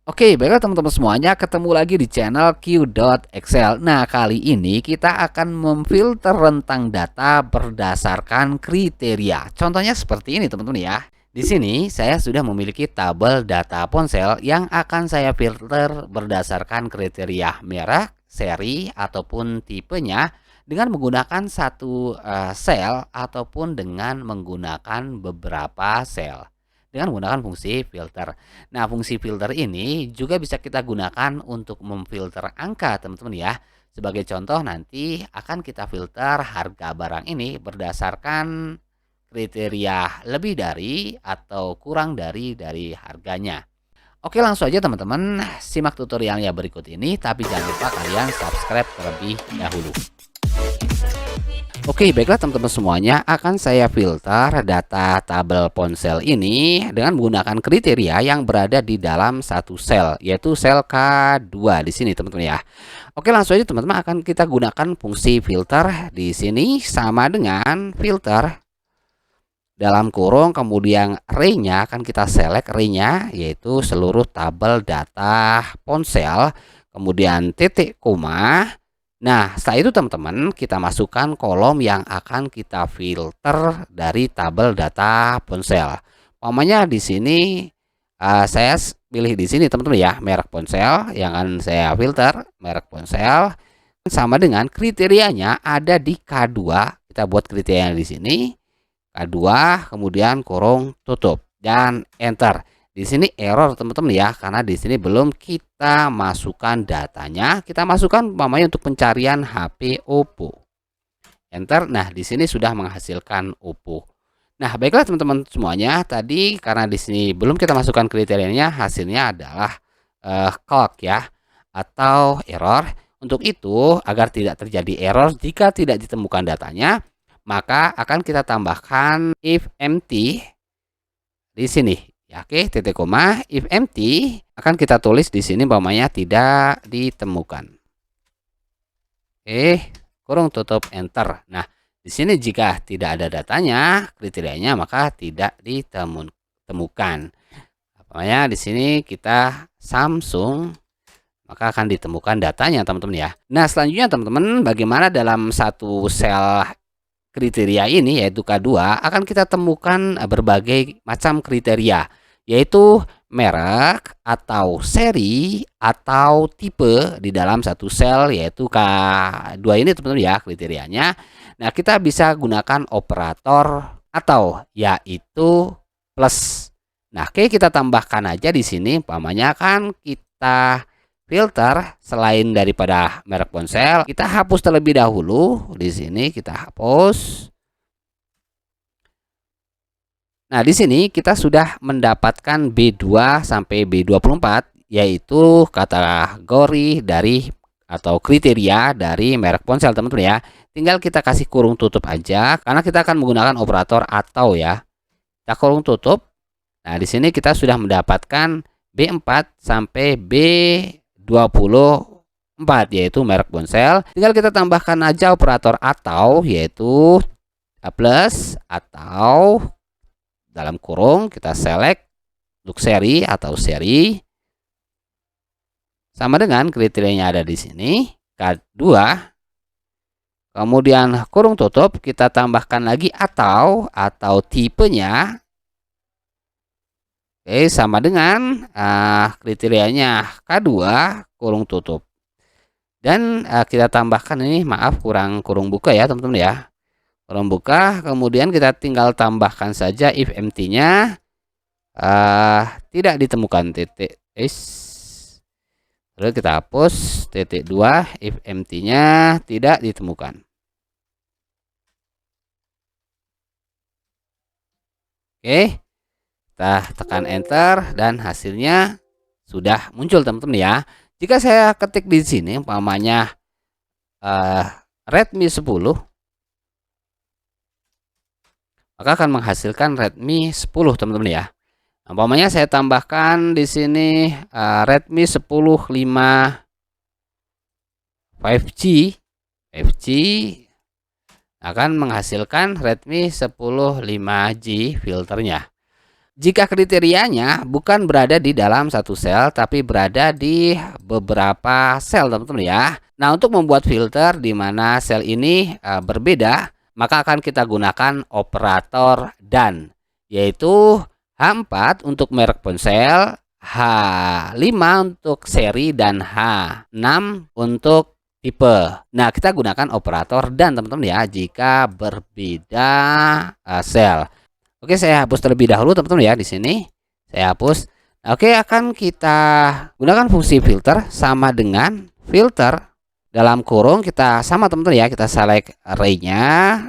Oke, baiklah teman-teman semuanya, ketemu lagi di channel Q.Excel. Nah, kali ini kita akan memfilter rentang data berdasarkan kriteria. Contohnya seperti ini, teman-teman ya. Di sini saya sudah memiliki tabel data ponsel yang akan saya filter berdasarkan kriteria merek, seri, ataupun tipenya dengan menggunakan satu sel ataupun dengan menggunakan beberapa sel dengan menggunakan fungsi filter. Nah, fungsi filter ini juga bisa kita gunakan untuk memfilter angka, teman-teman ya. Sebagai contoh, nanti akan kita filter harga barang ini berdasarkan kriteria lebih dari atau kurang dari harganya. Oke, langsung aja teman-teman simak tutorialnya berikut ini, tapi jangan lupa kalian subscribe terlebih dahulu. Oke, baiklah teman-teman semuanya, akan saya filter data tabel ponsel ini dengan menggunakan kriteria yang berada di dalam satu sel, yaitu sel K2 di sini, teman-teman ya. Oke, langsung aja teman-teman akan kita gunakan fungsi filter di sini sama dengan filter dalam kurung, kemudian array-nya akan kita select array-nya yaitu seluruh tabel data ponsel, kemudian titik koma. Nah, setelah itu teman-teman kita masukkan kolom yang akan kita filter dari tabel data ponsel. Umpamanya di sini saya pilih di sini teman-teman ya, merek ponsel yang akan saya filter, merek ponsel sama dengan kriterianya ada di K2. Kita buat kriterianya di sini. K2 kemudian kurung tutup dan enter. Di sini error teman-teman ya, karena di sini belum kita masukkan datanya. Kita masukkan umpamanya untuk pencarian HP Oppo. Enter. Nah, di sini sudah menghasilkan Oppo. Nah, baiklah teman-teman semuanya, tadi karena di sini belum kita masukkan kriterianya, hasilnya adalah clock ya atau error. Untuk itu, agar tidak terjadi error jika tidak ditemukan datanya, maka akan kita tambahkan if empty di sini. Ya, oke, titik koma, if empty akan kita tulis di sini umpamanya tidak ditemukan. Oke, kurung tutup enter. Nah, di sini jika tidak ada datanya, kriterianya maka tidak ditemukan. Umpamanya di sini kita Samsung, maka akan ditemukan datanya teman-teman ya. Nah, selanjutnya teman-teman, bagaimana dalam satu sel kriteria ini yaitu K2 akan kita temukan berbagai macam kriteria, yaitu merek atau seri atau tipe di dalam satu sel yaitu K2 ini teman-teman ya kriterianya. Nah, kita bisa gunakan operator atau yaitu plus. Nah, oke, kita tambahkan aja di sini umpamanya kan kita filter selain daripada merek ponsel, kita hapus terlebih dahulu. Di sini kita hapus. Nah, di sini kita sudah mendapatkan B2 sampai B24 yaitu kategori dari atau kriteria dari merek ponsel teman-teman ya. Tinggal kita kasih kurung tutup aja karena kita akan menggunakan operator atau ya. Kita kurung tutup. Nah, di sini kita sudah mendapatkan B4 sampai B24 yaitu merek ponsel. Tinggal kita tambahkan aja operator atau yaitu plus atau dalam kurung kita select untuk seri atau seri sama dengan kriterianya ada di sini K2. Kemudian kurung tutup kita tambahkan lagi atau tipenya. Oke, sama dengan kriterianya K2 kurung tutup. Dan kita tambahkan ini, maaf kurang kurung buka ya teman-teman ya. Kurung buka, kemudian kita tinggal tambahkan saja if empty-nya tidak ditemukan titik lalu kita hapus titik 2 if empty-nya tidak ditemukan. Oke, kita tekan enter dan hasilnya sudah muncul teman-teman ya. Jika saya ketik di sini umpamanya Redmi 10, maka akan menghasilkan Redmi 10 teman-teman ya. Umpamanya saya tambahkan di sini Redmi 10 5 5G akan menghasilkan Redmi 10 5G filternya. Jika kriterianya bukan berada di dalam satu sel, tapi berada di beberapa sel, teman-teman ya. Nah, untuk membuat filter di mana sel ini berbeda, maka akan kita gunakan operator dan, yaitu H4 untuk merek ponsel, H5 untuk seri, dan H6 untuk tipe. Nah, kita gunakan operator dan, teman-teman ya, jika berbeda sel. Oke, saya hapus terlebih dahulu, teman-teman ya. Di sini saya hapus. Oke, akan kita gunakan fungsi filter sama dengan filter dalam kurung, kita sama, teman-teman ya, kita select array-nya.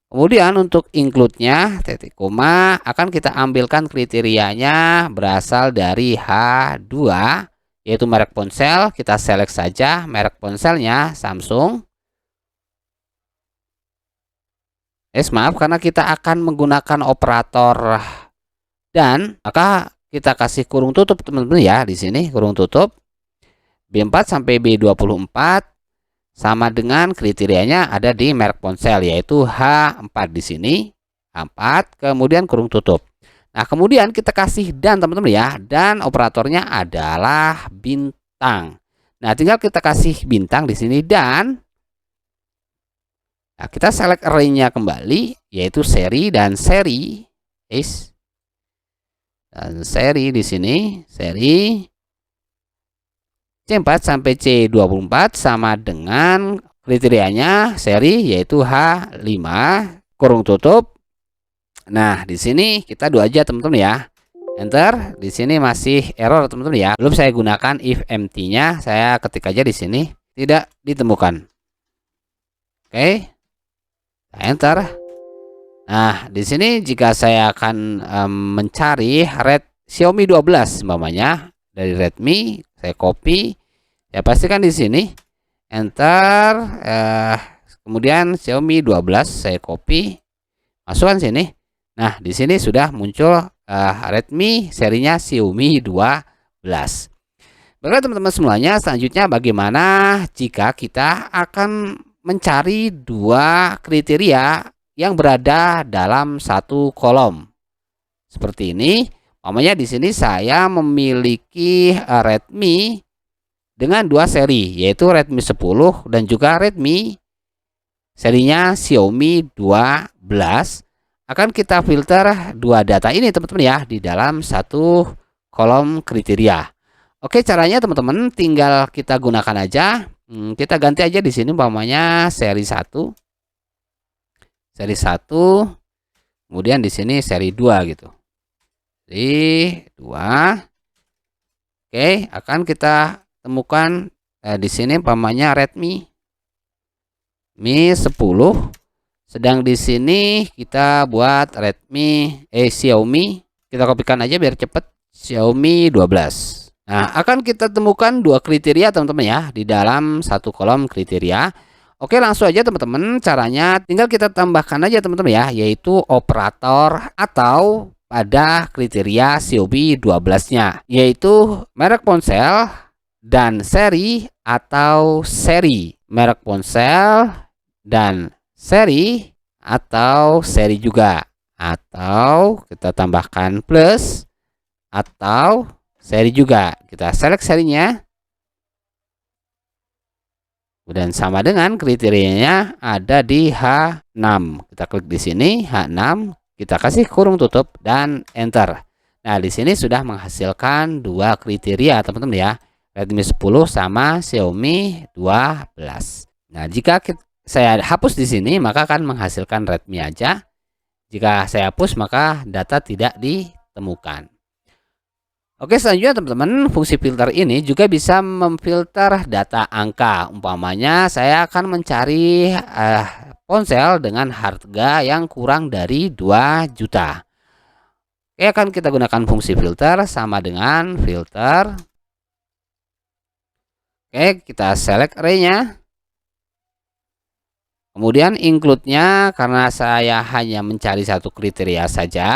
Kemudian untuk include-nya titik koma akan kita ambilkan kriterianya berasal dari H2, yaitu merek ponsel. Kita select saja merek ponselnya Samsung. Maaf, karena kita akan menggunakan operator dan, maka kita kasih kurung tutup, teman-teman ya. Di sini kurung tutup B4 sampai B24 sama dengan kriterianya ada di merek ponsel, yaitu H4 di sini. H4 kemudian kurung tutup. Nah, kemudian kita kasih dan, teman-teman ya, dan operatornya adalah bintang. Nah, tinggal kita kasih bintang di sini dan, nah, kita select array-nya kembali, yaitu seri dan seri. Dan seri di sini, seri C4 sampai C24 sama dengan kriterianya seri, yaitu H5 kurung tutup. Nah, di sini kita do aja, teman-teman ya. Enter. Di sini masih error, teman-teman ya. Belum saya gunakan if empty-nya, saya ketik aja di sini, tidak ditemukan. Oke. Enter. Nah, di sini jika saya akan mencari Xiaomi 12 umpamanya dari Redmi, saya copy, ya pastikan di sini enter, kemudian Xiaomi 12 saya copy, masukkan sini. Nah, di sini sudah muncul Redmi serinya Xiaomi 12. Baiklah, teman-teman semuanya, selanjutnya bagaimana jika kita akan mencari dua kriteria yang berada dalam satu kolom. Seperti ini. Umpamanya di sini saya memiliki Redmi dengan dua seri, yaitu Redmi 10 dan juga Redmi serinya Xiaomi 12. Akan kita filter dua data ini, teman-teman ya, di dalam satu kolom kriteria. Oke, caranya teman-teman tinggal kita gunakan aja. Kita ganti aja di sini umpamanya seri 1. Seri 1. Kemudian di sini seri 2 gitu. Seri 2. Oke, akan kita temukan di sini umpamanya Redmi Mi 10. Sedang di sini kita buat Xiaomi. Kita kopikan aja biar cepet, Xiaomi 12. Nah, akan kita temukan dua kriteria, teman-teman ya, di dalam satu kolom kriteria. Oke, langsung aja teman-teman, caranya tinggal kita tambahkan aja, teman-teman ya, yaitu operator atau pada kriteria Xiaomi 12-nya, yaitu merek ponsel dan seri atau seri. Merek ponsel dan seri atau seri juga, atau kita tambahkan plus atau seri juga. Kita select serinya, dan sama dengan kriterianya ada di H6. Kita klik di sini H6, kita kasih kurung tutup dan enter. Nah, di sini sudah menghasilkan dua kriteria, teman-teman ya, Redmi 10 sama Xiaomi 12. Nah, jika saya hapus di sini, maka akan menghasilkan Redmi aja. Jika saya hapus, maka data tidak ditemukan. Oke, selanjutnya teman-teman, fungsi filter ini juga bisa memfilter data angka. Umpamanya saya akan mencari ponsel dengan harga yang kurang dari 2 juta. Oke, akan kita gunakan fungsi filter sama dengan filter. Oke, kita select array-nya. Kemudian include-nya, karena saya hanya mencari satu kriteria saja,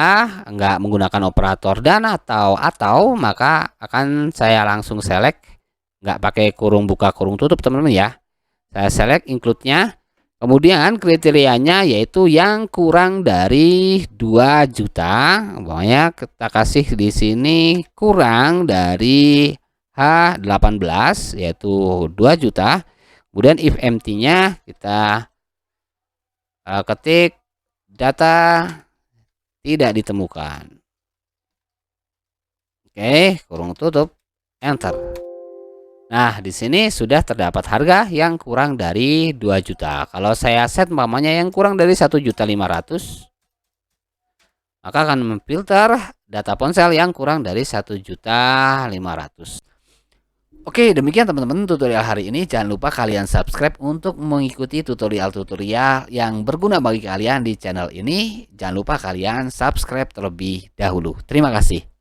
nggak menggunakan operator dan atau, maka akan saya langsung select, nggak pakai kurung buka kurung tutup, teman-teman ya. Saya select include-nya, Kemudian kriterianya yaitu yang kurang dari 2 juta, umpamanya kita kasih di sini kurang dari H18 yaitu 2 juta. Kemudian if empty-nya kita ketik data tidak ditemukan. Oke, kurung tutup, enter. Nah, di sini sudah terdapat harga yang kurang dari 2 juta. Kalau saya set umpamanya yang kurang dari 1.500.000, maka akan memfilter data ponsel yang kurang dari 1.500.000. Oke, demikian teman-teman tutorial hari ini. Jangan lupa kalian subscribe untuk mengikuti tutorial-tutorial yang berguna bagi kalian di channel ini. Jangan lupa kalian subscribe terlebih dahulu. Terima kasih.